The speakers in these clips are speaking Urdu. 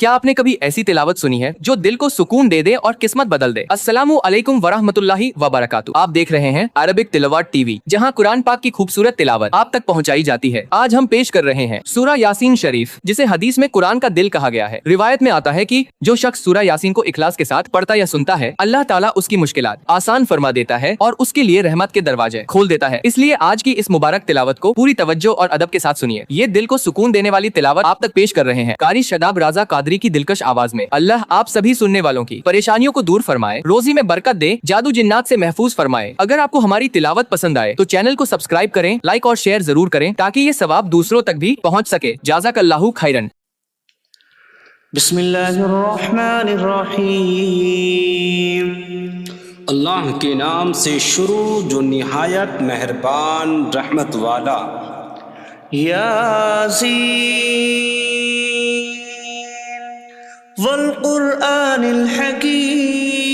کیا آپ نے کبھی ایسی تلاوت سنی ہے جو دل کو سکون دے دے اور قسمت بدل دے؟ السلام علیکم ورحمۃ اللہ وبرکاتہ۔ آپ دیکھ رہے ہیں عربک تلاوت ٹی وی، جہاں قرآن پاک کی خوبصورت تلاوت آپ تک پہنچائی جاتی ہے۔ آج ہم پیش کر رہے ہیں سورہ یاسین شریف، جسے حدیث میں قرآن کا دل کہا گیا ہے۔ روایت میں آتا ہے کہ جو شخص سورہ یاسین کو اخلاص کے ساتھ پڑھتا یا سنتا ہے، اللہ تعالیٰ اس کی مشکلات آسان فرما دیتا ہے اور اس کے لیے رحمت کے دروازے کھول دیتا ہے۔ اس لیے آج کی اس مبارک تلاوت کو پوری توجہ اور ادب کے ساتھ سنیے۔ یہ دل کو سکون دینے والی تلاوت آپ تک پیش کر رہے ہیں قاری شاداب رضا قادری کی دلکش آواز میں۔ اللہ آپ سبھی سننے والوں کی پریشانیوں کو دور فرمائے، روزی میں برکت دے، جادو جنات سے محفوظ فرمائے۔ اگر آپ کو ہماری تلاوت پسند آئے تو چینل کو سبسکرائب کریں، لائک اور شیئر ضرور کریں تاکہ یہ ثواب دوسروں تک بھی پہنچ سکے۔ جزاک اللہ خیرن۔ بسم اللہ الرحمن الرحیم۔ اللہ کے نام سے شروع جو نہایت مہربان رحمت والا۔ یاسین والقرآن الحکیم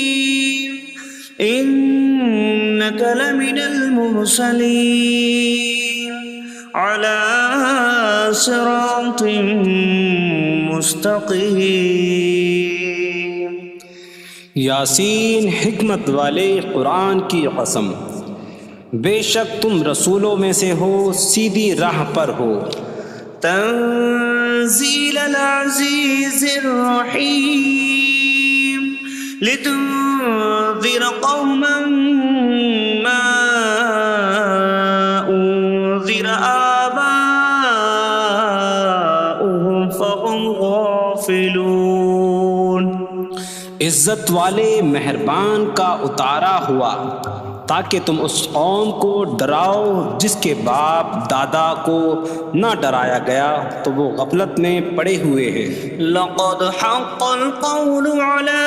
انک لمن المرسلین علی صراط مستقیم۔ یاسین حکمت والے قرآن کی قسم، بے شک تم رسولوں میں سے ہو، سیدھی راہ پر ہو۔ تنزیل العزیز الرحیم لتنذر قوما ما انذر آباؤهم فهم غافلون۔ عزت والے مہربان کا اتارا ہوا تاکہ تم اس قوم کو ڈراؤ جس کے باپ دادا کو نہ ڈرایا گیا تو وہ غفلت میں پڑے ہوئے ہیں۔ لقد حق القول على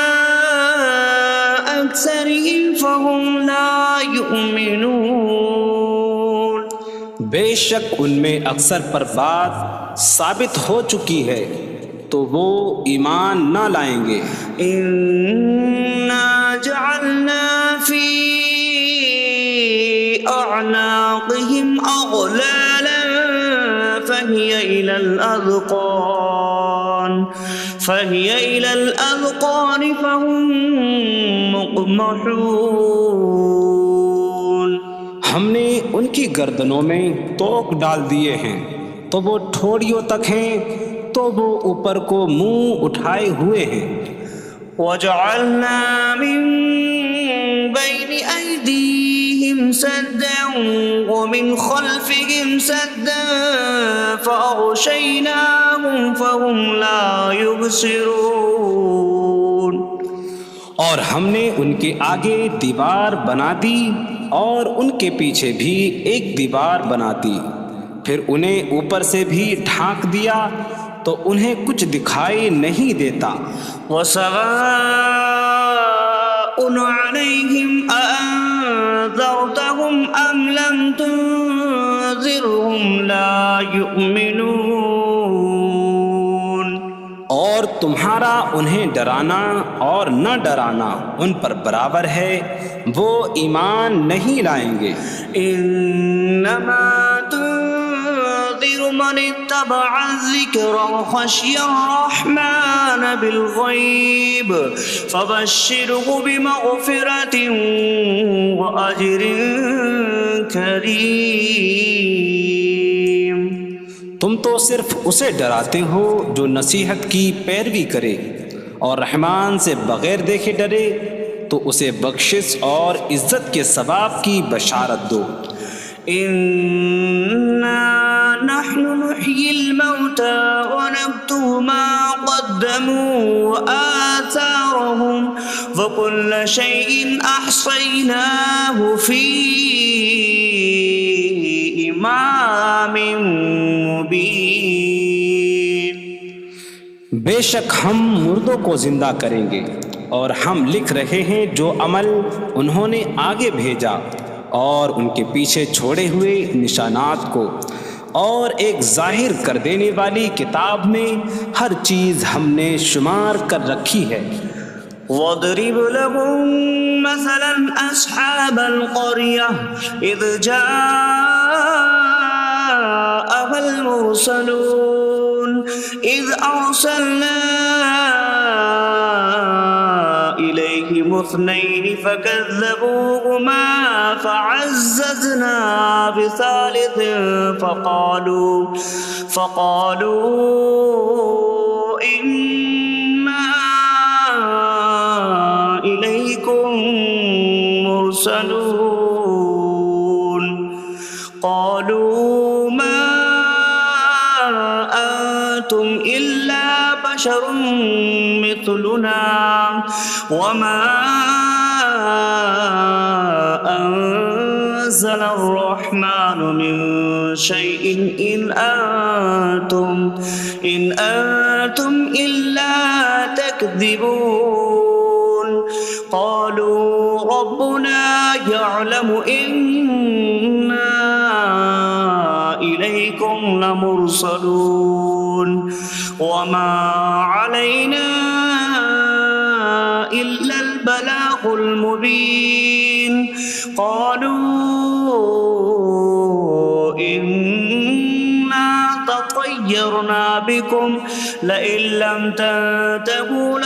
اکثرهم فهم لا يؤمنون۔ بے شک ان میں اکثر پر بات ثابت ہو چکی ہے تو وہ ایمان نہ لائیں گے۔ انا جعلنا فی اعناقهم اغلالا فهي الى الاذقان فهم مقمحون۔ ہم نے ان کی گردنوں میں توق ڈال دیے ہیں تو وہ ٹھوڑیوں تک ہیں، تو وہ اوپر کو منہ اٹھائے ہوئے ہیں۔ وَجَعَلْنَا مِن بَيْنِ أَيْدِيهِمْ سَدًّا وَمِنْ خَلْفِهِمْ سَدًّا فَأَغْشَيْنَاهُمْ فَهُمْ لَا يُبْصِرُونَ۔ اور ہم نے ان کے آگے دیوار بنا دی اور ان کے پیچھے بھی ایک دیوار بنا دی، پھر انہیں اوپر سے بھی ڈھانک دیا تو انہیں کچھ دکھائی نہیں دیتا۔ وَسَوَاءٌ عَلَيْهِمْ أَأَنذَرْتَهُمْ أَمْ لَمْ تُنذِرْهُمْ لَا يُؤْمِنُونَ۔ اور تمہارا انہیں ڈرانا اور نہ ڈرانا ان پر برابر ہے، وہ ایمان نہیں لائیں گے۔ انما من اتبع الذکر وخشی الرحمن بالغیب فبشرہ بمغفرۃ واجر کریم۔ تم تو صرف اسے ڈراتے ہو جو نصیحت کی پیروی کرے اور رحمان سے بغیر دیکھے ڈرے، تو اسے بخشش اور عزت کے ثواب کی بشارت دو۔ نحن نحيي الموتى ونكتب ما قدموا وآثارهم وكل شيء أحصيناه في إمام مبين۔ بے شک ہم مردوں کو زندہ کریں گے اور ہم لکھ رہے ہیں جو عمل انہوں نے آگے بھیجا اور ان کے پیچھے چھوڑے ہوئے نشانات کو، اور ایک ظاہر کر دینے والی کتاب میں ہر چیز ہم نے شمار کر رکھی ہے۔ وَاضْرِبْ لَهُم مَّثَلًا أَصْحَابَ الْقَرْيَةِ إِذْ جَاءَهَا الْمُرْسَلُونَ إِذْ أَرْسَلْنَا اثنين فكذبوهما فعززنا بثالث فقالوا إنا إليكم مرسلون قالوا ما أنتم إلا بشر مثلنا وما أنزل الرحمن من شيء إن أنتم إلا تكذبون قالوا ربنا يعلم إنا إليكم لمرسلون وما علينا إلا البلاغ المبين قالوا إنا تطيرنا بكم لئن لم تنتهوا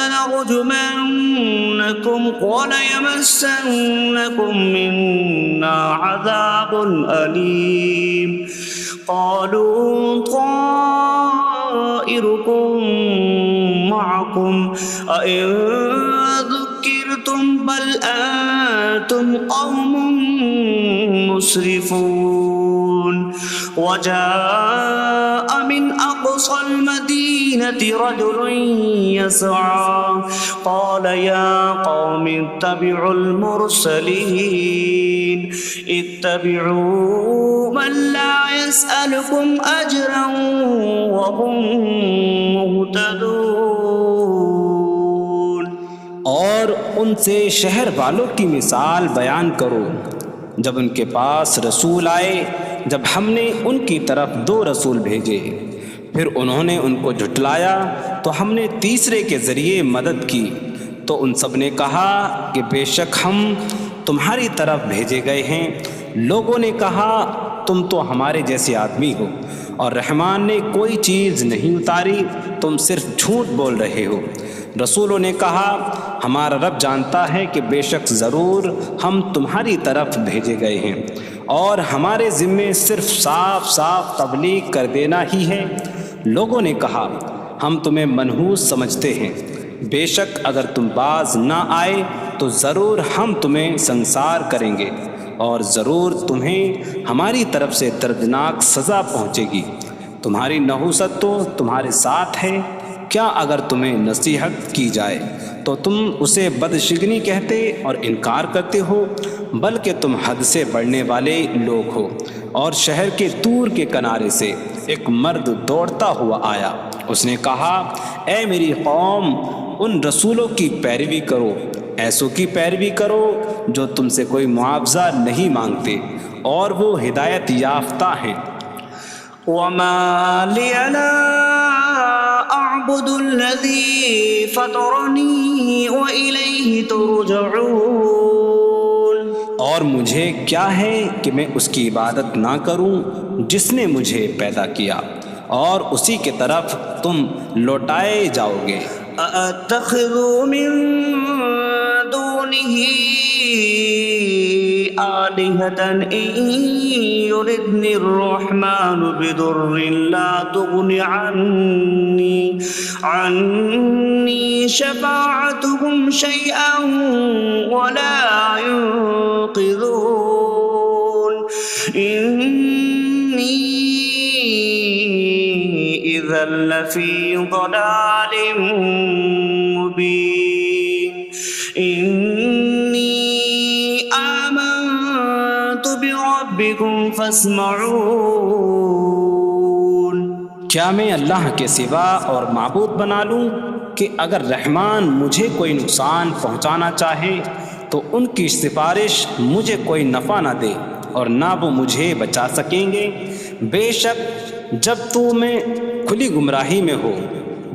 لنرجمنكم وليمسنكم منا عذاب أليم قالوا طائركم معكم أئن ذكرتم بل أنتم قوم مسرفون وجاء من أقصى المدينة رجل يسعى قال يا قوم اتبعوا المرسلين اتبعوا من لا يسألكم أجرا وهم مهتدون اور ان سے شہر والوں کی مثال بیان کرو جب ان کے پاس رسول آئے جب ہم نے ان کی طرف 2 رسول بھیجے پھر انہوں نے ان کو جھٹلایا تو ہم نے تیسرے کے ذریعے مدد کی تو ان سب نے کہا کہ بے شک ہم تمہاری طرف بھیجے گئے ہیں لوگوں نے کہا تم تو ہمارے جیسے آدمی ہو اور رحمان نے کوئی چیز نہیں اتاری تم صرف جھوٹ بول رہے ہو رسولوں نے کہا ہمارا رب جانتا ہے کہ بے شک ضرور ہم تمہاری طرف بھیجے گئے ہیں اور ہمارے ذمے صرف صاف صاف تبلیغ کر دینا ہی ہے لوگوں نے کہا ہم تمہیں منحوس سمجھتے ہیں بے شک اگر تم باز نہ آئے تو ضرور ہم تمہیں سنسار کریں گے اور ضرور تمہیں ہماری طرف سے دردناک سزا پہنچے گی تمہاری نحوست تو تمہارے ساتھ ہے کیا اگر تمہیں نصیحت کی جائے تو تم اسے بدشگنی کہتے اور انکار کرتے ہو بلکہ تم حد سے بڑھنے والے لوگ ہو اور شہر کے دور کے کنارے سے ایک مرد دوڑتا ہوا آیا اس نے کہا اے میری قوم ان رسولوں کی پیروی کرو ایسوں کی پیروی کرو جو تم سے کوئی معاوضہ نہیں مانگتے اور وہ ہدایت یافتہ ہیں وما لي لا أعبد الذي فطرني وإليه ترجعون اور مجھے کیا ہے کہ میں اس کی عبادت نہ کروں جس نے مجھے پیدا کیا اور اسی کی طرف تم لوٹائے جاؤ گے أأتخذ من دونه آلهة إن يردني الرحمن بضر لا تغن عني شفاعتهم شيئا ولا ينقذون إني إذا لفي ضلال مبين إني آمنت بربكم فاسمعون کیا میں اللہ کے سوا اور معبود بنا لوں کہ اگر رحمان مجھے کوئی نقصان پہنچانا چاہے تو ان کی سفارش مجھے کوئی نفع نہ دے اور نہ وہ مجھے بچا سکیں گے بے شک جب تم کھلی گمراہی میں ہو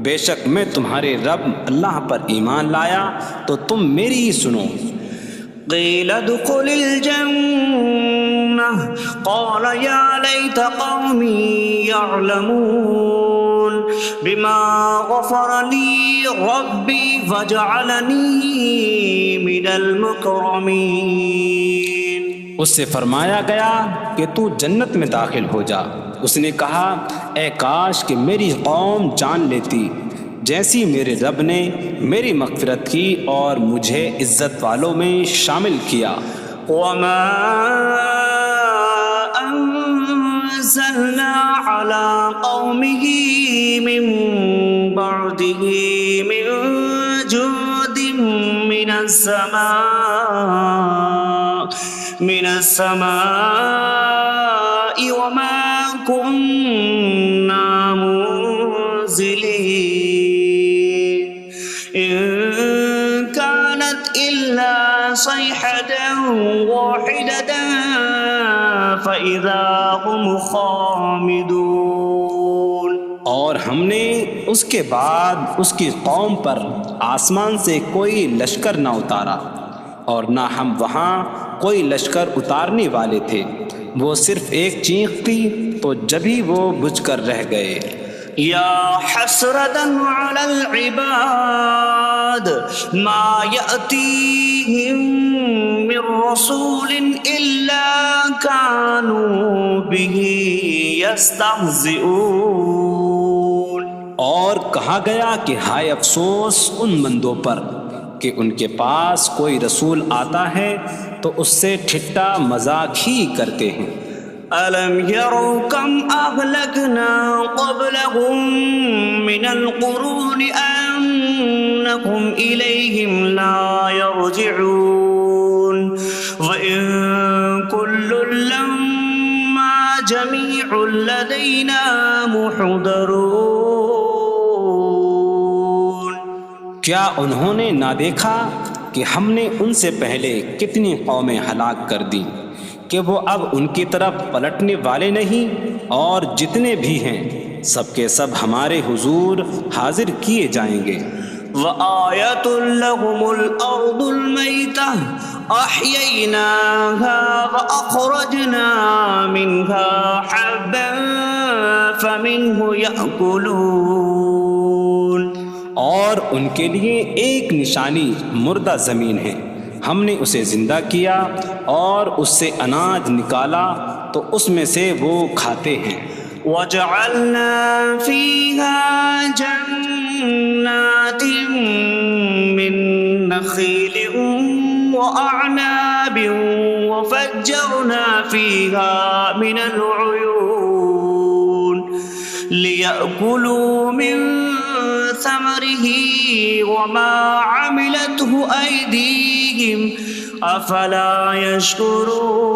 بے شک میں تمہارے رب اللہ پر ایمان لایا تو تم میری ہی سنو قيل ادخل الجنة قال يا ليت قومي يعلمون بما غفر لي ربي فجعلني من المكرمين اس سے فرمایا گیا کہ تو جنت میں داخل ہو جا۔ اس نے کہا اے کاش کہ میری قوم جان لیتی جیسی میرے رب نے میری مغفرت کی اور مجھے عزت والوں میں شامل کیا۔ وما أنزلنا على قومه من بعده من جود من السماء وما كنا منزلين إن كانت إلا صيحة واحدة فإذا هم خامدون۔ اور ہم نے اس کے بعد اس کی قوم پر آسمان سے کوئی لشکر نہ اتارا اور نہ ہم وہاں کوئی لشکر اتارنے والے تھے، وہ صرف ایک چیخ تھی تو جبھی وہ بجھ کر رہ گئے۔ یا حسرة على العباد ما يأتيهم من رسول إلا كانوا به يستهزئون۔ اور کہا گیا کہ ہائے افسوس ان بندوں پر کہ ان کے پاس کوئی رسول آتا ہے تو اس سے ٹھٹا مذاق ہی کرتے ہیں۔ أَلَمْ يَرَوْا كَمْ أَهْلَكْنَا قَبْلَهُمْ مِنَ الْقُرُونِ أَنَّكُمْ إِلَيْهِمْ لَا يَرْجِعُونَ وَإِن كُلٌّ لَّمَّا جَمِيعٌ لَّدَيْنَا مُحْضَرُونَ۔ کیا انہوں نے نہ دیکھا کہ ہم نے ان سے پہلے کتنی قومیں ہلاک کر دیں کہ وہ اب ان کی طرف پلٹنے والے نہیں، اور جتنے بھی ہیں سب کے سب ہمارے حضور حاضر کیے جائیں گے۔ وآیۃ لہم الارض المیتہ احییناہا واخرجنا منہا حبا فمنہ یأکلون۔ اور ان کے لیے ایک نشانی مردہ زمین ہے، ہم نے اسے زندہ کیا اور اس سے اناج نکالا تو اس میں سے وہ کھاتے ہیں۔ وَجَعَلْنَا فِيهَا جَنَّاتٍ مِّن نَخِيلٍ وَأَعْنَابٍ وَفَجَّرْنَا فِيهَا مِنَ الْعُيُونِ لِيَأْكُلُوا مِن ثَمَرِهِ وَمَا عَمِلَتْهُ أَيْدِيهِمْ أَفَلَا يَشْكُرُونَ۔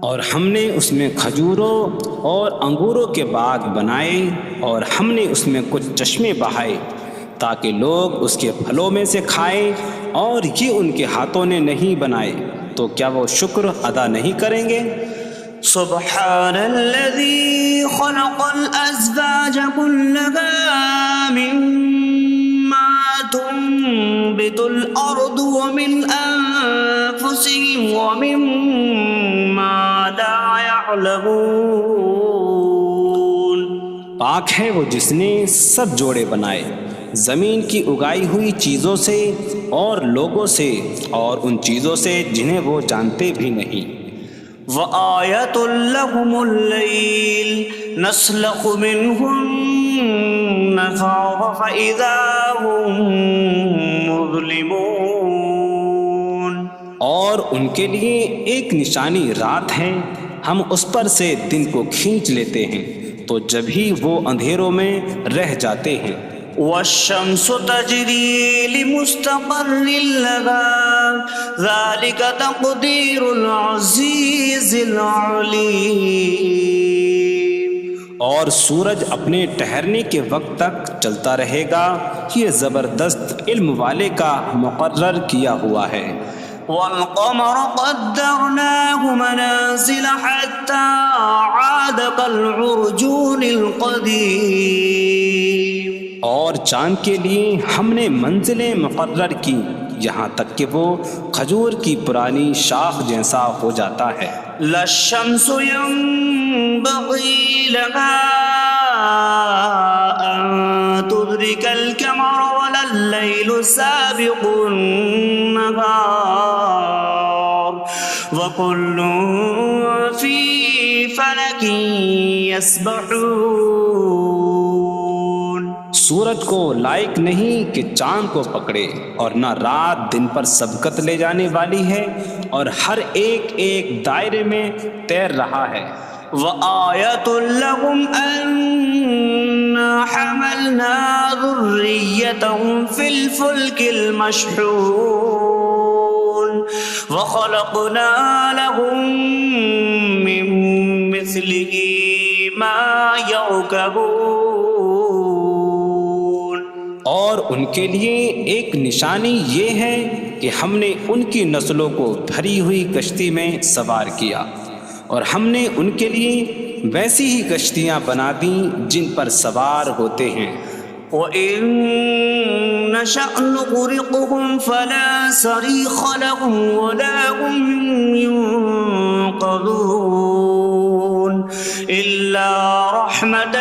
اور ہم نے اس میں کھجوروں اور انگوروں کے باغ بنائے اور ہم نے اس میں کچھ چشمے بہائے تاکہ لوگ اس کے پھلوں میں سے کھائیں، اور یہ ان کے ہاتھوں نے نہیں بنائے، تو کیا وہ شکر ادا نہیں کریں گے؟ سبحان الذي خلق الأزواج كلها مما تنبت الأرض ومن أنفسهم ومما لا يعلمون۔ پاک ہے وہ جس نے سب جوڑے بنائے زمین کی اگائی ہوئی چیزوں سے اور لوگوں سے اور ان چیزوں سے جنہیں وہ جانتے بھی نہیں۔ وآیۃ لہم اللیل نسلخ منہ النہار فإذا هم مظلمون۔ اور ان کے لیے ایک نشانی رات ہے، ہم اس پر سے دن کو کھینچ لیتے ہیں تو جبھی وہ اندھیروں میں رہ جاتے ہیں۔ والشمس تجری لمستقر لها ذلك تقدیر العزیز العلیم۔ اور سورج اپنے ٹھہرنے کے وقت تک چلتا رہے گا، یہ زبردست علم والے کا مقرر کیا ہوا ہے۔ والقمر قدرناه منازل حتى عاد كالعرجون القديم۔ اور چاند کے لیے ہم نے منزلیں مقرر کی یہاں تک کہ وہ کھجور کی پرانی شاخ جیسا ہو جاتا ہے۔ لا الشمس ينبغي لها أن تدرك القمر ولا الليل سابق النهار وكل في فلك يسبحون۔ سورج کو لائق نہیں کہ چاند کو پکڑے، اور نہ رات دن پر سبقت لے جانے والی ہے، اور ہر ایک ایک دائرے میں تیر رہا ہے۔ وآية لهم أنا حملنا ذريتهم في الفلك المشحون وخلقنا لهم من مثله ما يركبون۔ اور ان کے لیے ایک نشانی یہ ہے کہ ہم نے ان کی نسلوں کو بھری ہوئی کشتی میں سوار کیا، اور ہم نے ان کے لیے ویسی ہی کشتیاں بنا دیں جن پر سوار ہوتے ہیں۔ وَإِن نَّشَأْ نُغْرِقْهُمْ فَلَا صَرِيخَ لَهُمْ وَلَا هُمْ يُنقَذُونَ إِلَّا رَحْمَةً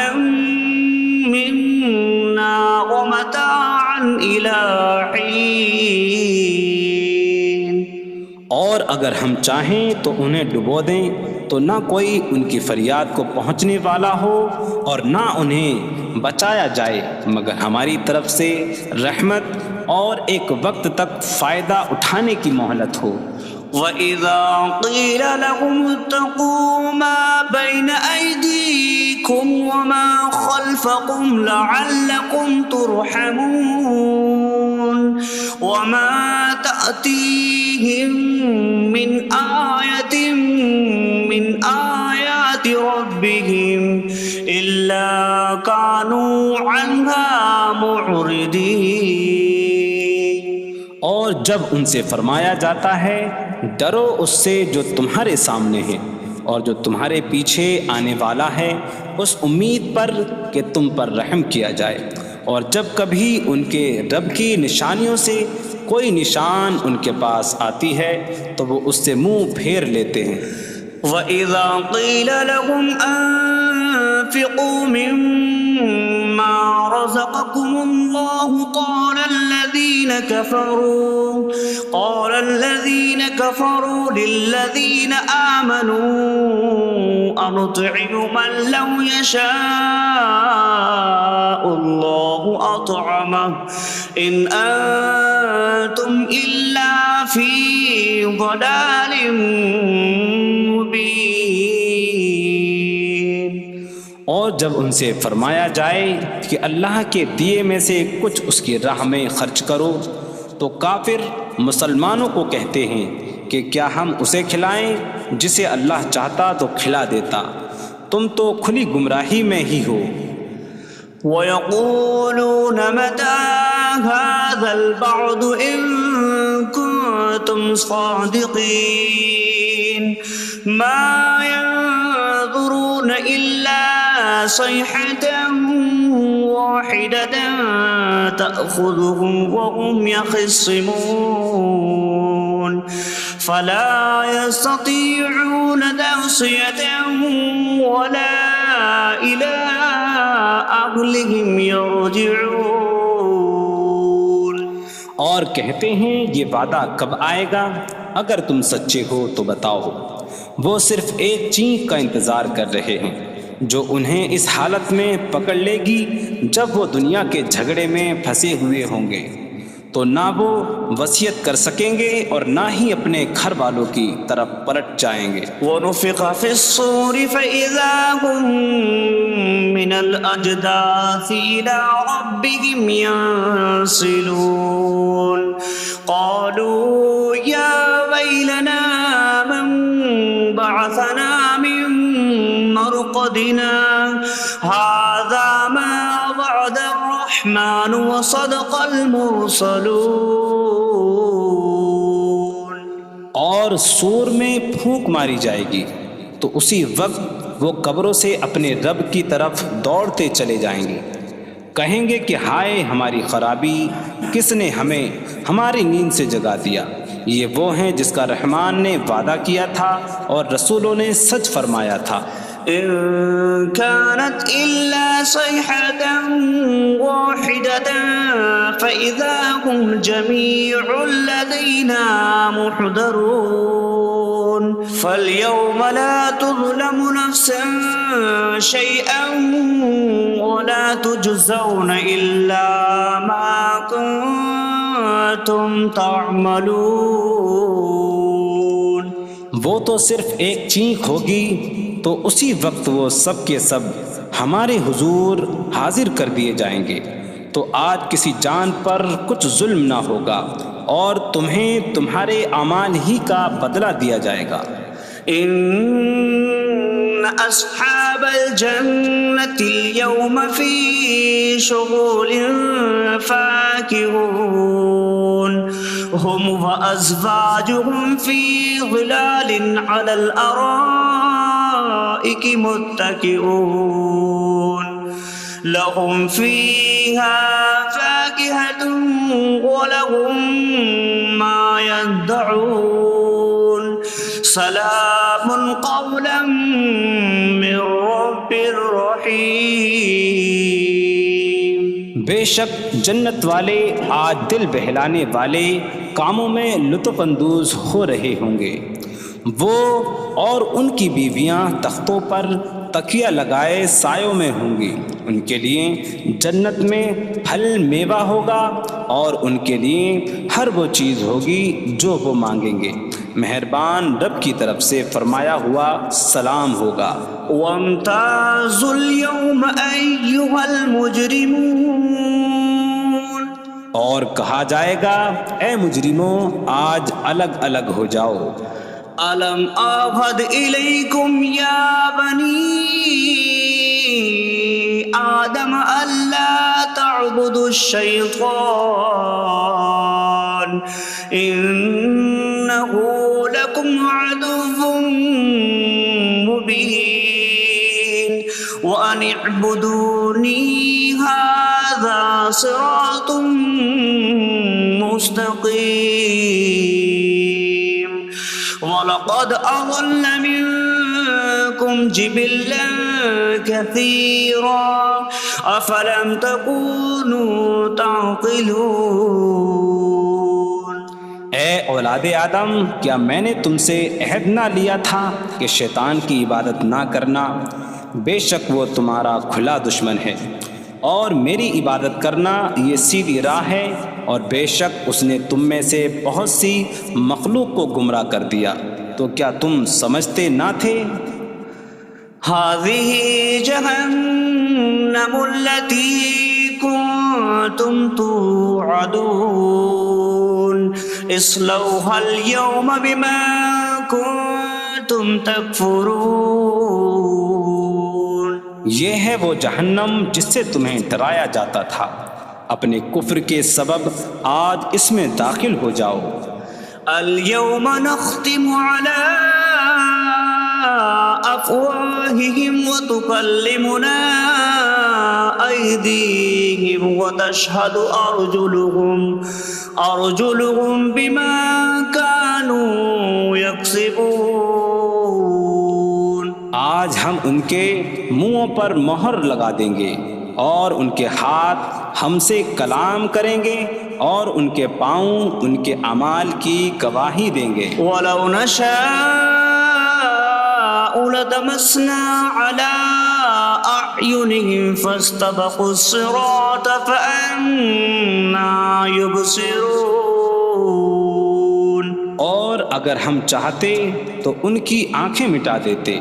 مِّنَّا وَمَتَاعًا إِلَىٰ حِينٍ۔ اور اگر ہم چاہیں تو انہیں ڈبو دیں تو نہ کوئی ان کی فریاد کو پہنچنے والا ہو اور نہ انہیں بچایا جائے مگر ہماری طرف سے رحمت اور ایک وقت تک فائدہ اٹھانے کی مہلت ہو۔ وَإِذَا قِيلَ لَهُمُ اتَّقُوا مَا بَيْنَ أَيْدِيكُمْ وَمَا خَلْفَكُمْ لَعَلَّكُمْ تُرْحَمُونَ وَمَا تَأْتِيهِم مِّنْ آيَةٍ مِّنْ آيَاتِ رَبِّهِمْ إِلَّا كَانُوا عَنْهَا مُعْرِضِينَ۔ اور جب ان سے فرمایا جاتا ہے ڈرو اس سے جو تمہارے سامنے ہے اور جو تمہارے پیچھے آنے والا ہے، اس امید پر کہ تم پر رحم کیا جائے، اور جب کبھی ان کے رب کی نشانیوں سے کوئی نشان ان کے پاس آتی ہے تو وہ اس سے منہ پھیر لیتے ہیں۔ وَإِذَا قِيلَ لَهُمْ أَنفِقُوا مِمَّا رَزَقَكُمُ اللَّهُ قَالَ الَّذِينَ كَفَرُوا لِلَّذِينَ آمَنُوا أَنُطْعِمُ مَن لَّوْ يَشَاءُ اللَّهُ أَطْعَمَهُ إِنْ أَنتُمْ إِلَّا فِي ضَلَالٍ مبین۔ اور جب ان سے فرمایا جائے کہ اللہ کے دیے میں سے کچھ اس کی راہ میں خرچ کرو تو کافر مسلمانوں کو کہتے ہیں کہ کیا ہم اسے کھلائیں جسے اللہ چاہتا تو کھلا دیتا، تم تو کھلی گمراہی میں ہی ہو۔ وَيَقُولُونَ مَتَىٰ هَٰذَا الْوَعْدُ إِن كُنتُمْ صَادِقِينَ مَا يَنظُرُونَ إِلَّا صَيْحَةً وَاحِدَةً تَأْخُذُهُمْ وَهُمْ يَخِصِّمُونَ فَلَا يَسْتَطِيعُونَ تَوْصِيَةً وَلَا إِلَىٰ أَهْلِهِمْ يَرْجِعُونَ۔ اور کہتے ہیں یہ وعدہ کب آئے گا؟ اگر تم سچے ہو تو بتاؤ۔ وہ صرف ایک چینخ کا انتظار کر رہے ہیں جو انہیں اس حالت میں پکڑ لے گی جب وہ دنیا کے جھگڑے میں پھنسے ہوئے ہوں گے، تو نہ وہ وصیت کر سکیں گے اور نہ ہی اپنے گھر والوں کی طرف پلٹ جائیں گے۔ وَنُفِخَ فِي الصُّورِ فَإِذَا هُم مِّنَ الْأَجْدَاثِ إِلَىٰ رَبِّهِمْ يَنسِلُونَ قَالُوا يَا وَيْلَنَا مَن بَعَثَنَا مِن مَّرْقَدِنَا هَٰذَا مَا وَعَدَ الرَّحْمَٰنُ وَصَدَقَ الْمُرْسَلُونَ۔ اور سور میں پھونک ماری جائے گی تو اسی وقت وہ قبروں سے اپنے رب کی طرف دوڑتے چلے جائیں گے، کہیں گے کہ ہائے ہماری خرابی، کس نے ہمیں ہماری نیند سے جگا دیا۔ یہ وہ ہیں جس کا رحمان نے وعدہ کیا تھا اور رسولوں نے سچ فرمایا تھا۔ إن كانت إلا صيحة واحدة فإذا هم جميع لدينا محضرون فاليوم لا تظلم نفس شيئا ولا تجزون إلا ما كنتم تعملون. وہ تو صرف ایک چینخ ہوگی تو اسی وقت وہ سب کے سب ہمارے حضور حاضر کر دیے جائیں گے. تو آج کسی جان پر کچھ ظلم نہ ہوگا اور تمہیں تمہارے اعمال ہی کا بدلہ دیا جائے گا. إن أصحاب الجنة اليوم في شغل فاكهون هم وأزواجهم في ظلال على الأرائك متكئون لهم فيها فاكهة ولهم ما يدعون سلام قولا من رب رحیم. بے شک جنت والے آج دل بہلانے والے کاموں میں لطف اندوز ہو رہے ہوں گے. وہ اور ان کی بیویاں تختوں پر تکیہ لگائے سایوں میں ہوں گی. ان کے لیے جنت میں پھل میوہ ہوگا اور ان کے لیے ہر وہ چیز ہوگی جو وہ مانگیں گے. مہربان رب کی طرف سے فرمایا ہوا سلام ہوگا. وامتازوا اليوم أيها المجرمون. اور کہا جائے گا اے مجرموں آج الگ الگ ہو جاؤ. ألم أعهد إليكم يا بني آدم ألا تعبدوا الشيطان إنه لكم عدو مبين وأن اعبدوني هذا صراط مستقيم. وَلَقَدْ أَضَلَّ مِنكُمْ جِبِلًّا كَثِيرًا أَفَلَمْ تَكُونُوا تَعْقِلُونَ. اے اولاد آدم کیا میں نے تم سے عہد نہ لیا تھا کہ شیطان کی عبادت نہ کرنا؟ بے شک وہ تمہارا کھلا دشمن ہے اور میری عبادت کرنا یہ سیدھی راہ ہے. اور بے شک اس نے تم میں سے بہت سی مخلوق کو گمراہ کر دیا. تو کیا تم سمجھتے نہ تھے؟ هذه جهنم التي كنتم توعدون اصلوها اليوم بما كنتم تكفرون. یہ ہے وہ جہنم جس سے تمہیں ڈرایا جاتا تھا. اپنے کفر کے سبب آج اس میں داخل ہو جاؤ. اليوم نختم على أفواههم وتكلمنا أيديهم وتشهد أرجلهم بما كانوا يكسبون. آج ہم ان کے منہوں پر مہر لگا دیں گے اور ان کے ہاتھ ہم سے کلام کریں گے اور ان کے پاؤں ان کے اعمال کی گواہی دیں گے. وَلَوْ نَشَاءُ لَطَمَسْنَا عَلَىٰ أَعْيُنِهِمْ فَاسْتَبَقُوا الصِّرَاطَ فَأَنَّىٰ يُبْصِرُونَ. اور اگر ہم چاہتے تو ان کی آنکھیں مٹا دیتے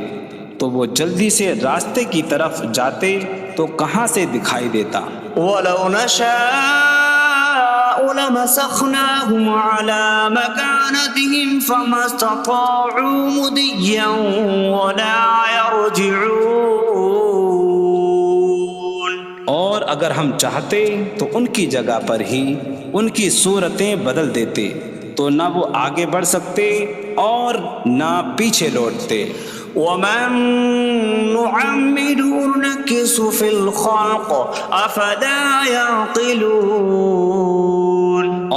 تو وہ جلدی سے راستے کی طرف جاتے تو کہاں سے دکھائی دیتا. وَلَوْ نَشَاءُ لَمَسَخْنَاهُمْ عَلَىٰ مَكَانَتِهِمْ فَمَا اسْتَطَاعُوا مُضِيًّا وَلَا يَرْجِعُونَ. اور اگر ہم چاہتے تو ان کی جگہ پر ہی ان کی صورتیں بدل دیتے تو نہ وہ آگے بڑھ سکتے اور نہ پیچھے لوٹتے. وَمَن نُعَمِّرْهُ نُنَكِّسْهُ فِي الْخَلْقِ أَفَلَا يَعْقِلُونَ.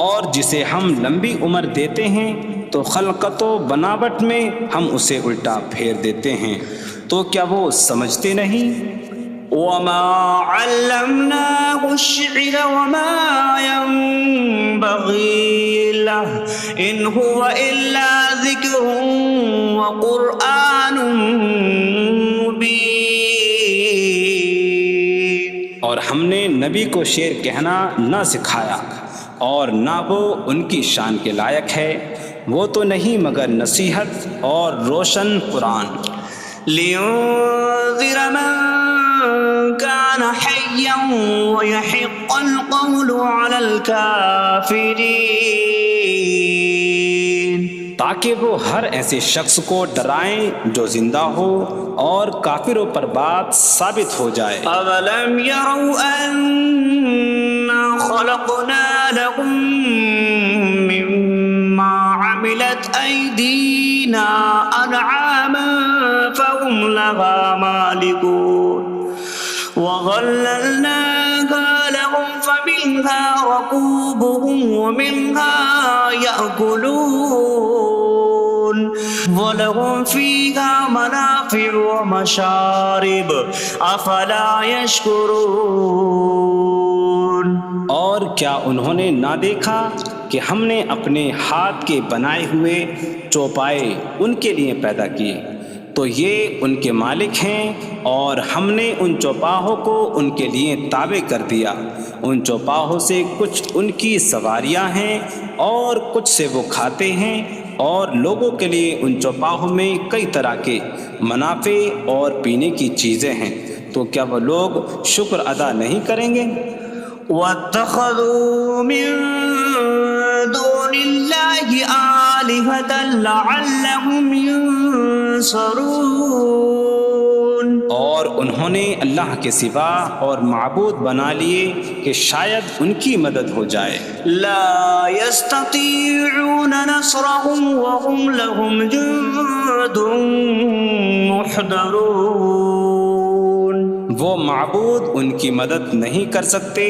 اور جسے ہم لمبی عمر دیتے ہیں تو خلقت و بناوٹ میں ہم اسے الٹا پھیر دیتے ہیں. تو کیا وہ سمجھتے نہیں؟ وما علمناه الشعر وما ينبغي له إن هو إلا ذكر وقرآن مبين. اور ہم نے نبی کو شعر کہنا نہ سکھایا اور نہ وہ ان کی شان کے لائق ہے، وہ تو نہیں مگر نصیحت اور روشن قرآن. لينذر من كان حيا ويحق القول على الكافرين. تاکہ وہ ہر ایسے شخص کو ڈرائیں جو زندہ ہو اور کافروں پر بات ثابت ہو جائے. أولم يروا أنا خلقنا لهم مما عملت أيدينا أنعاما فهم لها مالكون وظللناها لهم فمنها ركوبهم ومنها يأكلون وَلَهُمْ فِيهَا مَنَافِعُ وَمَشَارِبُ أَفَلَا يَشْكُرُونَ. اور کیا انہوں نے نہ دیکھا کہ ہم نے اپنے ہاتھ کے بنائے ہوئے چوپائے ان کے لیے پیدا کیے، تو یہ ان کے مالک ہیں، اور ہم نے ان چوپاہوں کو ان کے لیے تابع کر دیا. ان چوپاہوں سے کچھ ان کی سواریاں ہیں اور کچھ سے وہ کھاتے ہیں، اور لوگوں کے لیے ان چوپاہوں میں کئی طرح کے منافع اور پینے کی چیزیں ہیں. تو کیا وہ لوگ شکر ادا نہیں کریں گے؟ وَاتَّخَذُوا مِن دُونِ اللَّهِ آلِهَةً لَعَلَّهُمْ يُنصَرُونَ. اور انہوں نے اللہ کے سوا اور معبود بنا لیے کہ شاید ان کی مدد ہو جائے. لا يستطيعون نصرهم وهم لهم جند محضرون. وہ معبود ان کی مدد نہیں کر سکتے،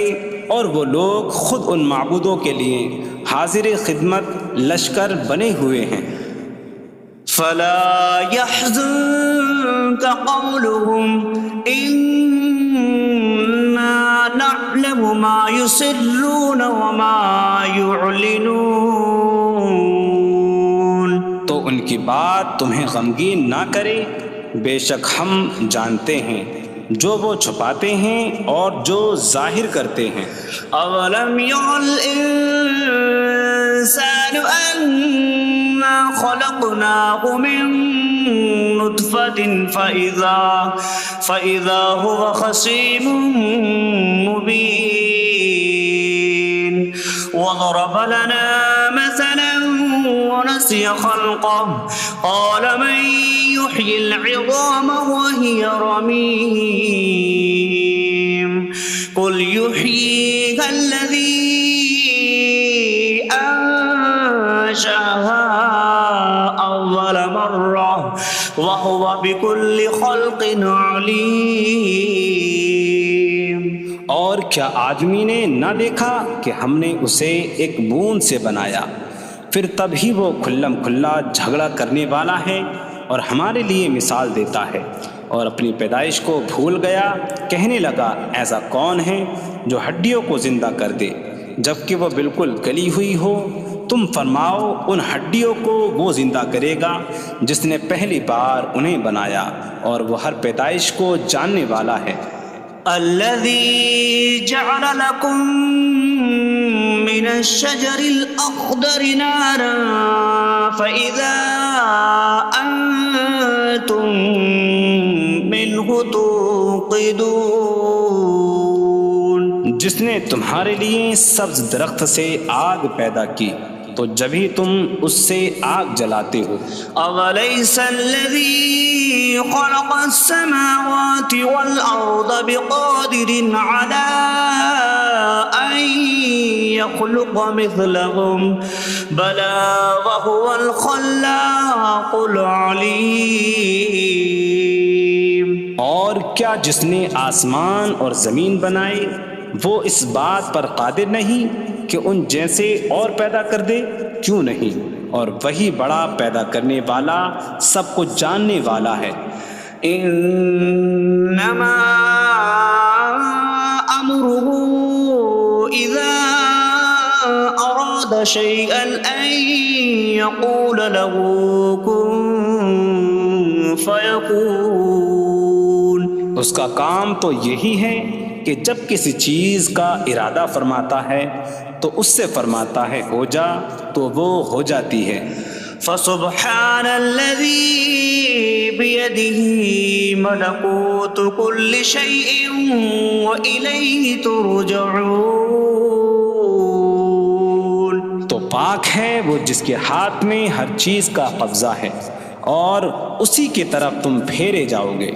اور وہ لوگ خود ان معبودوں کے لیے حاضر خدمت لشکر بنے ہوئے ہیں. فلا يحزنك قولهم إنا نعلم ما يسرون وما يعلنون. تو ان کی بات تمہیں غمگین نہ کرے، بے شک ہم جانتے ہیں جو وہ چھپاتے ہیں اور جو ظاہر کرتے ہیں. أولم ير الإنسان أنا خلقناه من نطفة فإذا هو خصيم مبين. وضرب لنا مثلا ونسي خلقه قال من يحيي العظام وهي رميم. قل يحييها الذي أنشأها أول مرة وهو بكل خلق عليم. اور کیا آدمی نے نہ دیکھا کہ ہم نے اسے ایک بوند سے بنایا، پھر تب ہی وہ کھلم کھلا جھگڑا کرنے والا ہے اور ہمارے لیے مثال دیتا ہے. اور اپنی پیدائش کو بھول گیا، کہنے لگا ایسا کون ہے جو ہڈیوں کو زندہ کر دے جبکہ وہ بالکل گلی ہوئی ہو. تم فرماؤ ان ہڈیوں کو وہ زندہ کرے گا جس نے پہلی بار انہیں بنایا، اور وہ ہر پیدائش کو جاننے والا ہے. الذي جعل لكم من الشجر الأخضر نارا فإذا أنتم منه توقدون. جس نے تمہارے لیے سبز درخت سے آگ پیدا کی تو جبھی تم اس سے آگ جلاتے ہو. أوليس الذي خلق السماوات والأرض بقادر على أن يخلق مثلهم بلى وهو الخلاق العليم. اور کیا جس نے آسمان اور زمین بنائے وہ اس بات پر قادر نہیں کہ ان جیسے اور پیدا کر دے؟ کیوں نہیں، اور وہی بڑا پیدا کرنے والا سب کچھ جاننے والا ہے. إنما أمره إذا أراد شيئا أن يقول له كن فيكون. اس کا کام تو یہی ہے کہ جب کسی چیز کا ارادہ فرماتا ہے تو اس سے فرماتا ہے ہو جا تو وہ ہو جاتی ہے. فسبحان الذي بيده ملكوت كل شيء وإليه ترجعون. تو پاک ہے وہ جس کے ہاتھ میں ہر چیز کا قبضہ ہے اور اسی کی طرف تم پھیرے جاؤ گے.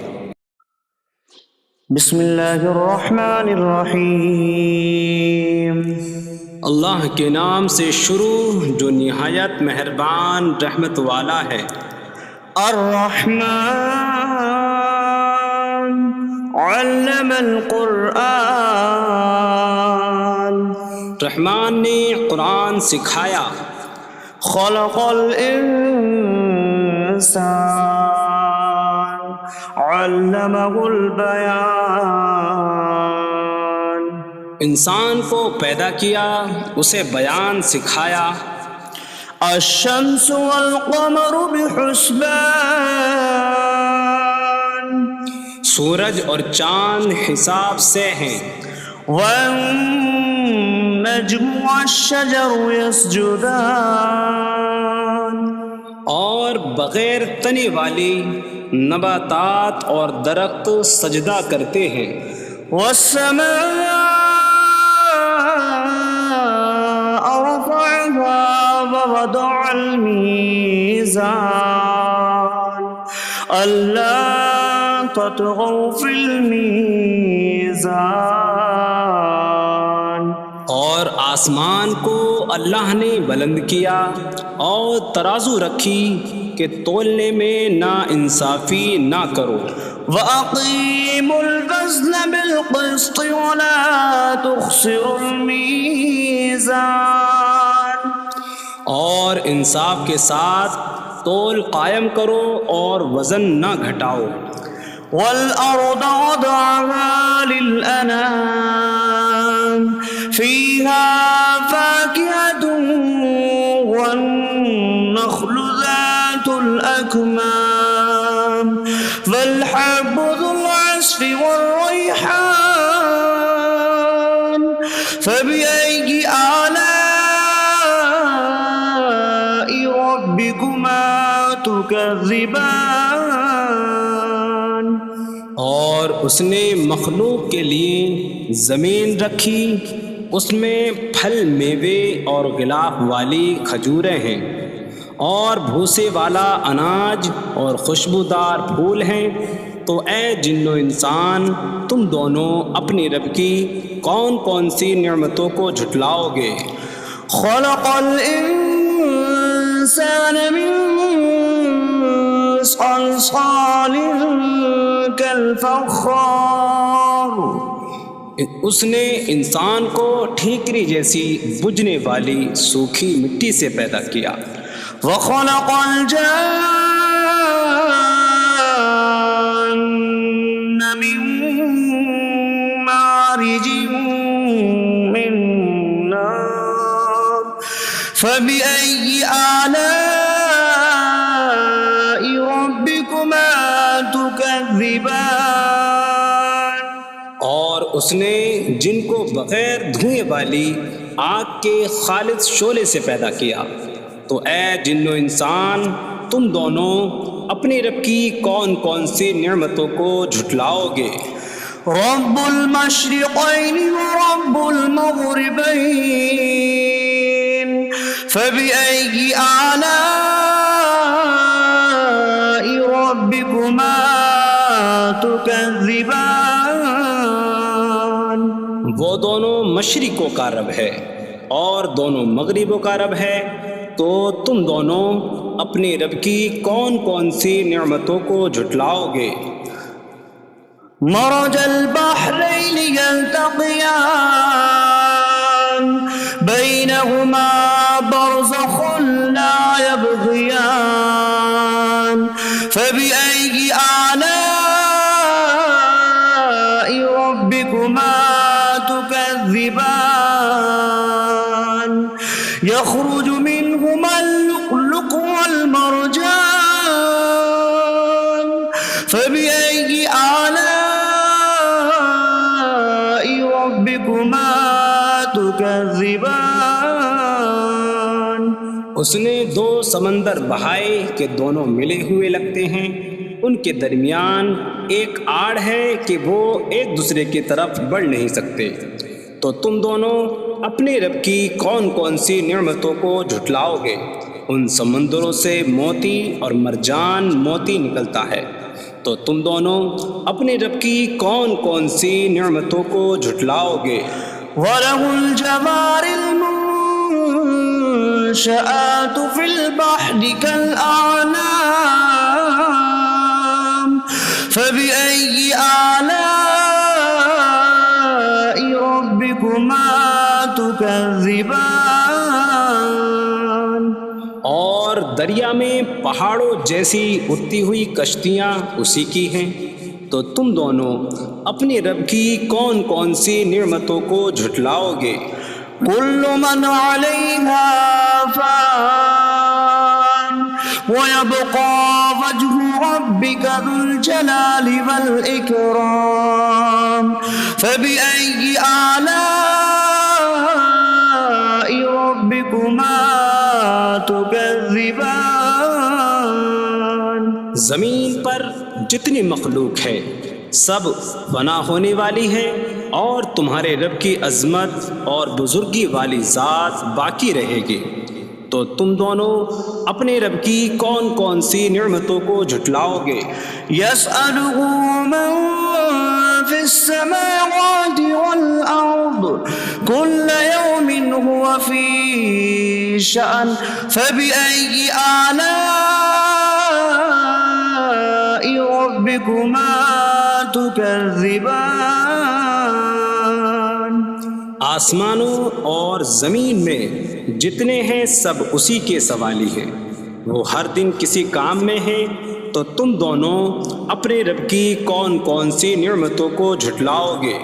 بسم اللہ الرحمن الرحیم. اللہ کے نام سے شروع جو نہایت مہربان رحمت والا ہے. الرحمن علم القرآن. رحمان نے قرآن سکھایا. خلق الانسان علمہ البیان. انسان کو پیدا کیا اسے بیان سکھایا. الشمس والقمر بحسبان. سورج اور چاند حساب سے ہیں. والنجم والشجر يسجدان. اور بغیر تنے والی نباتات اور درخت سجدہ کرتے ہیں. والسماء رفعها ووضع الميزان ألا تطغوا في الميزان. اور آسمان کو اللہ نے بلند کیا اور ترازو رکھی کہ تولنے میں نا انصافی نہ کرو. وَأَقِيمُوا الْوَزْنَ بِالْقِسْطِ وَلَا تُخْسِرُوا الْمِيزَانَ. اور انصاف کے ساتھ تول قائم کرو اور وزن نہ گھٹاؤ. وَالْأَرْضَ وَضَعَهَا لِلْأَنَامِ فِيهَا فَاكِهَةٌ وَالنَّخْلُ ذَاتُ الْأَكْمَامِ وَالْحَبُّ ذُو الْعَصْفِ وَالرَّيْحَانُ فَبِأَيِّ آلَاءِ رَبِّكُمَا تُكَذِّبَانِ. اور اس نے مخلوق کے لیے زمین رکھی، اس میں پھل میوے اور غلاف والی کھجوریں ہیں اور بھوسے والا اناج اور خوشبودار پھول ہیں. تو اے جن و انسان تم دونوں اپنی رب کی کون کون سی نعمتوں کو جھٹلاؤ گے. خلق الانسان من صلصال کالفخار. اس نے انسان کو ٹھیکری جیسی بجھنے والی سوکھی مٹی سے پیدا کیا. وخلق الجان من مارج من نار فبأي آلاء ربكما تكذبان. اور اس نے جن کو بغیر دھوئیں والی آگ کے خالص شعلے سے پیدا کیا. تو اے جن و انسان تم دونوں اپنی رب کی کون کون سی نعمتوں کو جھٹلاؤ گے. رب المشرقين ورب المغربين فبأي آلاء ربكما تكذبان. وہ دونوں مشرقوں کا رب ہے اور دونوں مغربوں کا رب ہے. تو تم دونوں اپنی رب کی کون کون سی نعمتوں کو جھٹلاؤ گے. مرج البحرين يلتقيان بينهما برزخ لا يبغيان فبأي آلاء يخرج منهما اللؤلؤ والمرجان فبأي آلاء ربكما تكذبان اس نے دو سمندر بہائے کہ دونوں ملے ہوئے لگتے ہیں، ان کے درمیان ایک آڑ ہے کہ وہ ایک دوسرے کی طرف بڑھ نہیں سکتے، تو تم دونوں اپنے رب کی کون کون سی نعمتوں کو جھٹلاؤ گے؟ ان سمندروں سے موتی اور مرجان موتی نکلتا ہے، تو تم دونوں اپنے رب کی کون کون سی نعمتوں کو جھٹلاؤ گے؟ وَلَهُ الْجَوَارِ الْمُنشَآتُ فِي الْبَحْرِ كَالْأَعْلَامِ فَبِأَيِّ آلَاءِ رَبِّكُمَا تُكَذِّبَانِ اور دریا میں پہاڑوں جیسی اڑتی ہوئی کشتیاں اسی کی ہیں، تو تم دونوں اپنے رب کی کون کون سی نعمتوں کو جھٹلاؤ گے؟ كل من عليها فان ويبقى وجه ربك ذو الجلال والإكرام فبأي آلاء ربكما تكذبان زمین پر جتنی مخلوق ہے سب فنا ہونے والی ہے، اور تمہارے رب کی عظمت اور بزرگی والی ذات باقی رہے گی، تو تم دونوں اپنے رب کی کون کون سی نعمتوں کو جھٹلاؤ گے؟ يسأله من في السماوات والأرض كل يوم هو في شأن فبأي آلاء ربكما تكذبان آسمانوں اور زمین میں جتنے ہیں سب اسی کے سوالی ہیں، وہ ہر دن کسی کام میں ہیں، تو تم دونوں اپنے رب کی کون کون سی نعمتوں کو جھٹلاؤ گے؟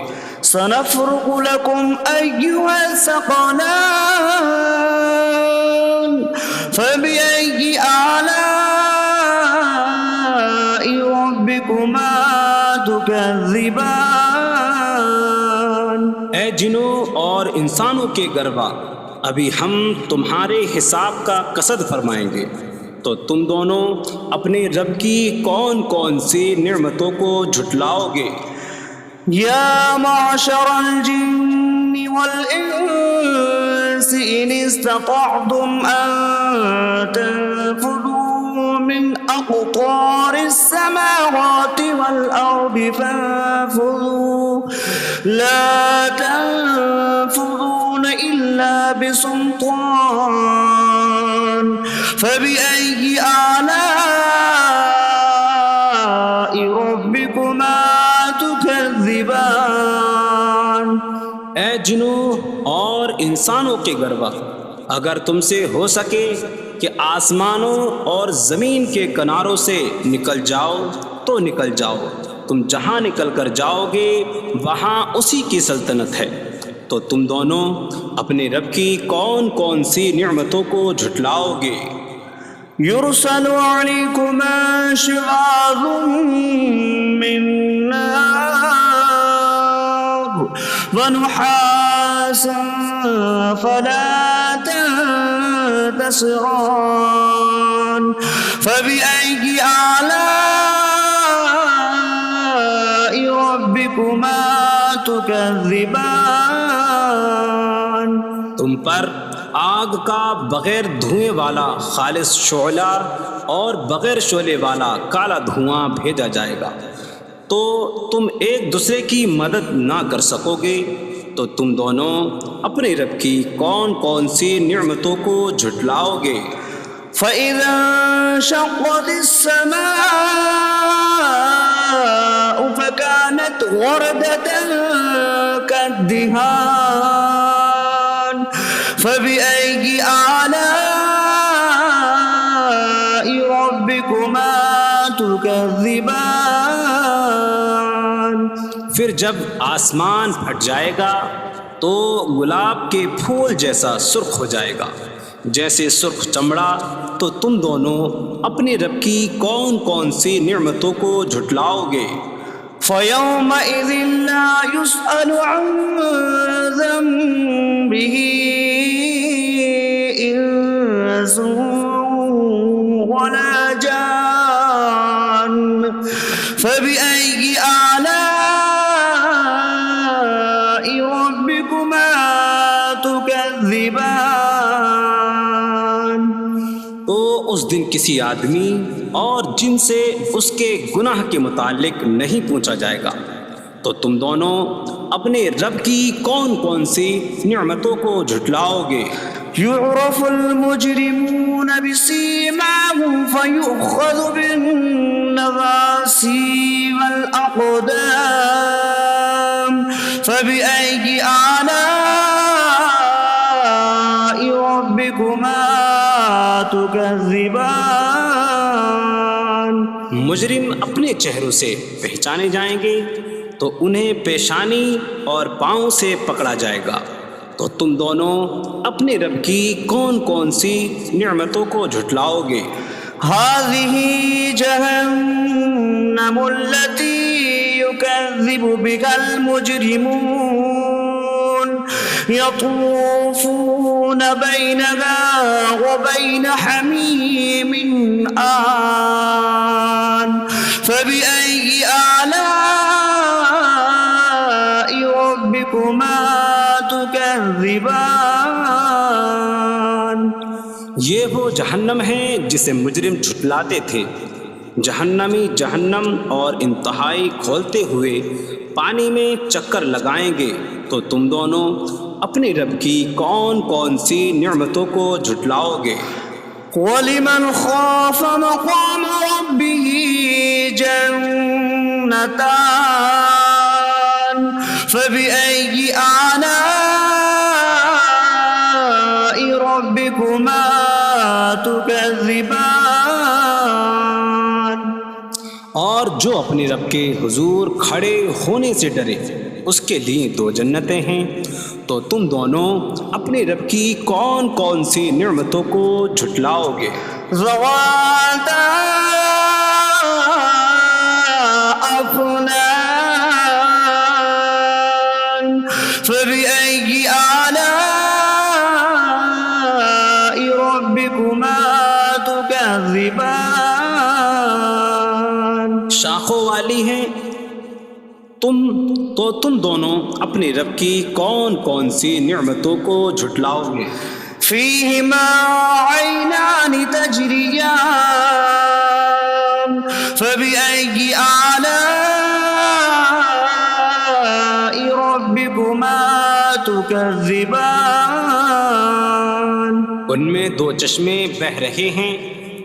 سنفرغ لكم أيها الثقلان فبأي آلاء ربكما تكذبان اے جنوں اور انسانوں کے گروہ، ابھی ہم تمہارے حساب کا قصد فرمائیں گے، تو تم دونوں اپنے رب کی کون کون سی نعمتوں کو جھٹلاؤ گے؟ يا معشر الجن والإنس إن استطعتم أن تنفذوا من أقطار السماوات والأرض فانفذوا لا تنفذون إلا بسلطان فبأي آلاء ربكما تكذبان اے جنوں اور انسانوں کے گروہ، اگر تم سے ہو سکے کہ آسمانوں اور زمین کے کناروں سے نکل جاؤ تو نکل جاؤ، تم جہاں نکل کر جاؤ گے وہاں اسی کی سلطنت ہے، تو تم دونوں اپنے رب کی کون کون سی نعمتوں کو جھٹلاؤ گے؟ يرسل عليكما شواظ من نار ونحاسا فلا تنتصران فبأي آلاء ربكما تكذبان تم پر آگ کا بغیر دھوئیں والا خالص شعلہ اور بغیر شعلے والا کالا دھواں بھیجا جائے گا، تو تم ایک دوسرے کی مدد نہ کر سکو گے، تو تم دونوں اپنے رب کی کون کون سی نعمتوں کو جھٹلاؤ گے؟ فإذا انشقت السماء فكانت وردة كالدهان فبأي آلاء ربكما تكذبان پھر جب آسمان پھٹ جائے گا تو گلاب کے پھول جیسا سرخ ہو جائے گا، جیسے سرخ چمڑا، تو تم دونوں اپنے رب کی کون کون سی نعمتوں کو جھٹلاؤ گے؟ فيومئذ لا يسأل عن ذنبه إنس ولا جان فبأي آلاء ربكما تكذبان۔ تو اس دن کسی آدمی اور جن سے اس کے گناہ کے متعلق نہیں پوچھا جائے گا، تو تم دونوں اپنے رب کی کون کون سی نعمتوں کو جھٹلاؤ گے؟ يعرف المجرمون بسيماهم فيؤخذ بالنواسي والأقدام فبأي آلاء ربكما تكذبان۔ مجرم اپنے چہروں سے پہچانے جائیں گے تو انہیں پیشانی اور پاؤں سے پکڑا جائے گا۔ تو تم دونوں اپنے رب کی کون کون سی نعمتوں کو جھٹلاؤ گے؟ هذه جهنم التي يكذب بها المجرمون يطوفون بينها وبين حميم آن فبأي آلاء ربكما تكذبان۔ یہ وہ جہنم ہے جسے مجرم جھٹلاتے تھے۔ جہنمی جہنم اور انتہائی کھولتے ہوئے پانی میں چکر لگائیں گے، تو تم دونوں اپنے رب کی کون کون سی نعمتوں کو جھٹلاؤ گے؟ وَلِمَنْ خَافَ مَقَامَ رَبِّهِ جَنَّتَانِ فَبِأَيِّ آلَاءِ رَبِّكُمَا تُكَذِّبَانِ۔ اور جو اپنے رب کے حضور کھڑے ہونے سے ڈرے، اس کے لیے دو جنتیں ہیں، تو تم دونوں اپنے رب کی کون کون سی نعمتوں کو جھٹلاؤ گے؟ ذواتا أفنان فبأي آلاء ربكما تكذبان۔ شاخوں والی ہیں تم دونوں اپنے رب کی کون کون سی نعمتوں کو جھٹلاؤ گے؟ فيهما عينان تجريان فبأي آلاء ربكما تكذبان۔ ان میں دو چشمے بہہ رہے ہیں،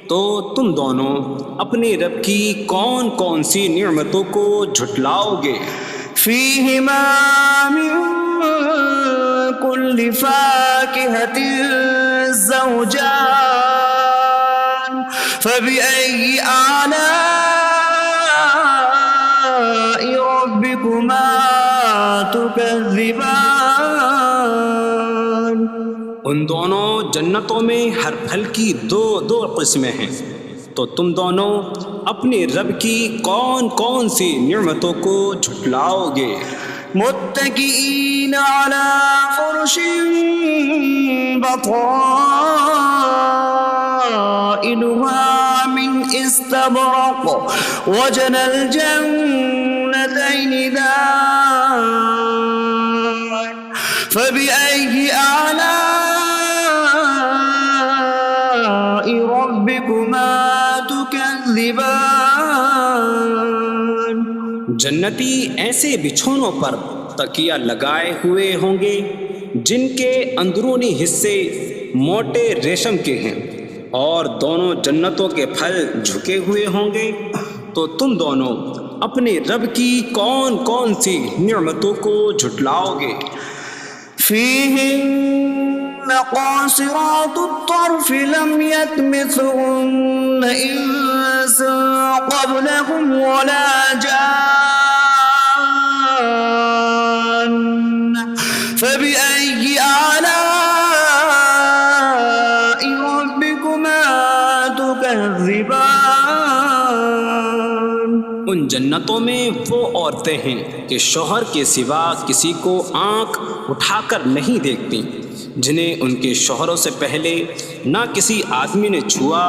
تو تم دونوں اپنے رب کی کون کون سی نعمتوں کو جھٹلاؤ گے؟ فيهما من كل فاكهة زوجان فبأي آلاء ربكما تكذبان۔ ان دونوں جنتوں میں ہر پھل کی دو دو قسمیں ہیں، تو تم دونوں اپنے رب کی کون کون سی نعمتوں کو جھٹلاؤ گے؟ متكئين على فرش بطائنها من استبرق وجنى الجنتين دان فبأي آلاء ربكما تكذبان۔ جنتی ایسے بچھونوں پر تکیہ لگائے ہوئے ہوں گے جن کے اندرونی حصے موٹے ریشم کے ہیں، اور دونوں جنتوں کے پھل جھکے ہوئے ہوں گے، تو تم دونوں اپنے رب کی کون کون سی نعمتوں کو جھٹلاؤ گے؟ فيهن قاصرات الطرف لم يطمثهن إنس قبلهم ولا جان فبأي آلاء ان جنتوں میں وہ عورتیں ہیں کہ شوہر کے سوا کسی کو آنکھ اٹھا کر نہیں دیکھتی، جنہیں ان کے شوہروں سے پہلے نہ کسی آدمی نے چھوا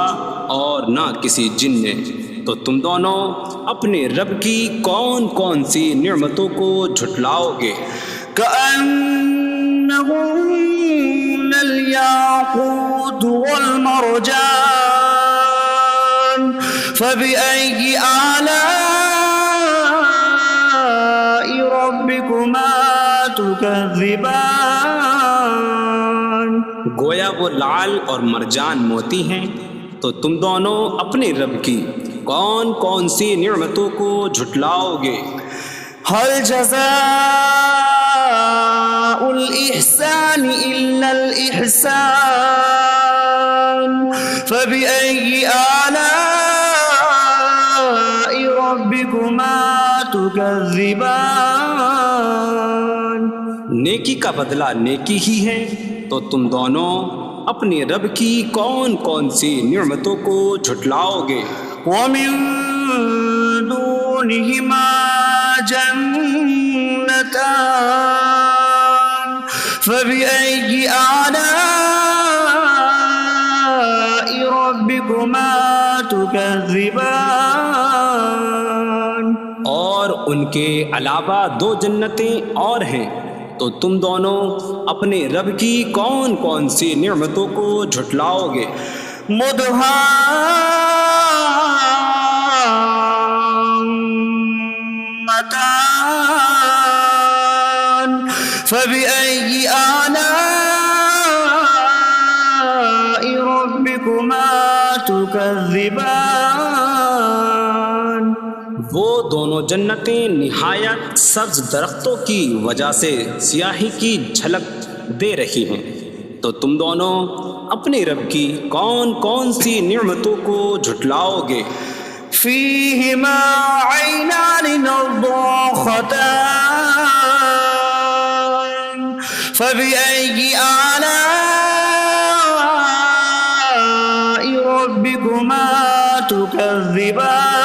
اور نہ کسی جن نے۔ تو تم دونوں اپنے رب کی کون کون سی نعمتوں کو جھٹلاؤ گے؟ كأنهن الياقوت والمرجان فبأي آلاء ربكما تكذبان؟ گویا وہ لعل اور مرجان موتی ہیں، تو تم دونوں اپنے رب کی کون کون سی نعمتوں کو جھٹلاؤ گے؟ هل جزاء الإحسان إلا الإحسان فبأي آلاء ربكما تكذبان؟ نیکی کا بدلہ نیکی ہی ہے، تو تم دونوں اپنے رب کی کون کون سی نعمتوں کو جھٹلاؤ گے؟ ومن دونهما جنتان فبأي آلاء ربكما تكذبان؟ اور ان کے علاوہ دو جنتیں اور ہیں، تو تم دونوں اپنے رب کی کون کون سی نعمتوں کو جھٹلاؤ گے؟ مدهامتان فبأي آلاء ربكما تكذبان؟ وہ دونوں جنتیں نہایت سبز درختوں کی وجہ سے سیاہی کی جھلک دے رہی ہیں، تو تم دونوں اپنے رب کی کون کون سی نعمتوں کو جھٹلاؤ گے؟ فيهما عينان نضاختان فبأي آلاء ربكما تكذبان؟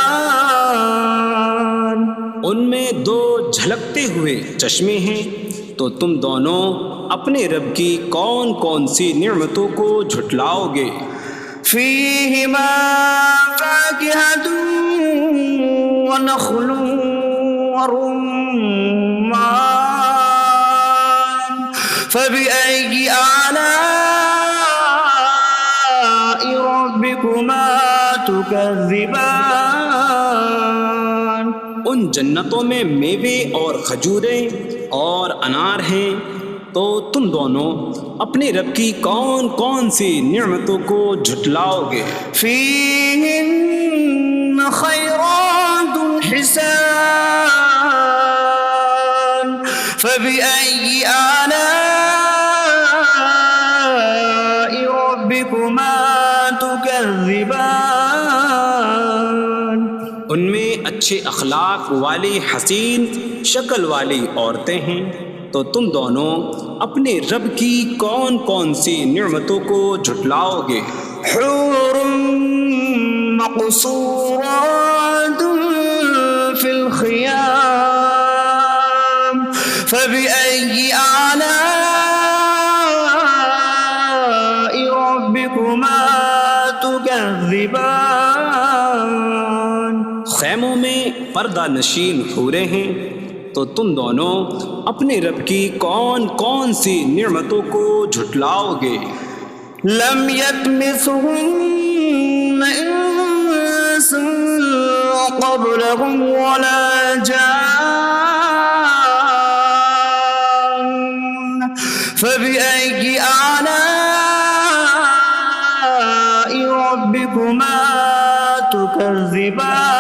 ان میں دو جھلکتے ہوئے چشمے ہیں، تو تم دونوں اپنے رب کی کون کون سی نعمتوں کو جھٹلاؤ گے؟ فيهما فاكهة ونخل ورمان فبأي آلاء ربكما تكذبان؟ ان جنتوں میں میوے اور کھجوریں اور انار ہیں، تو تم دونوں اپنے رب کی کون کون سی نعمتوں کو جھٹلاؤ گے؟ فيهن خيرات حسان فبأي آلاء ربكما تكذبان؟ ان میں اچھے اخلاق والی حسین شکل والی عورتیں ہیں، تو تم دونوں اپنے رب کی کون کون سی نعمتوں کو جھٹلاؤ گے؟ حور مقصورات في الخيام فبأي آلاء ربكما تكذبان؟ خیموں میں پردہ نشین حوریں ہیں، تو تم دونوں اپنے رب کی کون کون سی نعمتوں کو جھٹلاؤ گے؟ لم يطمثهن إنس قبلهم ولا جان فبأي آلاء ربكما تكذبان؟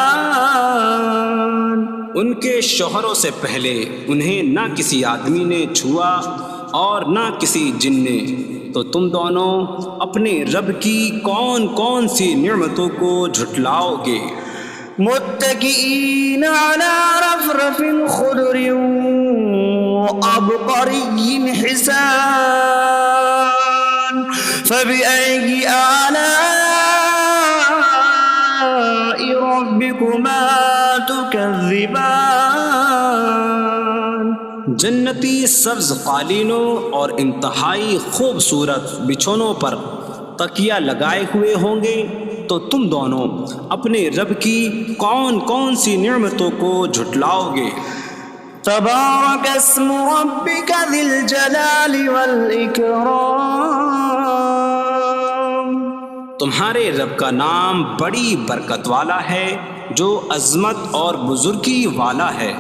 ان کے شوہروں سے پہلے انہیں نہ کسی آدمی نے چھوا اور نہ کسی جن نے، تو تم دونوں اپنے رب کی کون کون سی نعمتوں کو جھٹلاؤ گے؟ متكئين على رفرف خضر وعبقري حسان فبأي آلاء ربكما تكذبان؟ جنتی سبز قالینوں اور انتہائی خوبصورت بچھونوں پر تکیہ لگائے ہوئے ہوں گے، تو تم دونوں اپنے رب کی کون کون سی نعمتوں کو جھٹلاؤ گے؟ تبارك اسم ربك ذي الجلال والإكرام. تمہارے رب کا نام بڑی برکت والا ہے، جو عظمت اور بزرگی والا ہے۔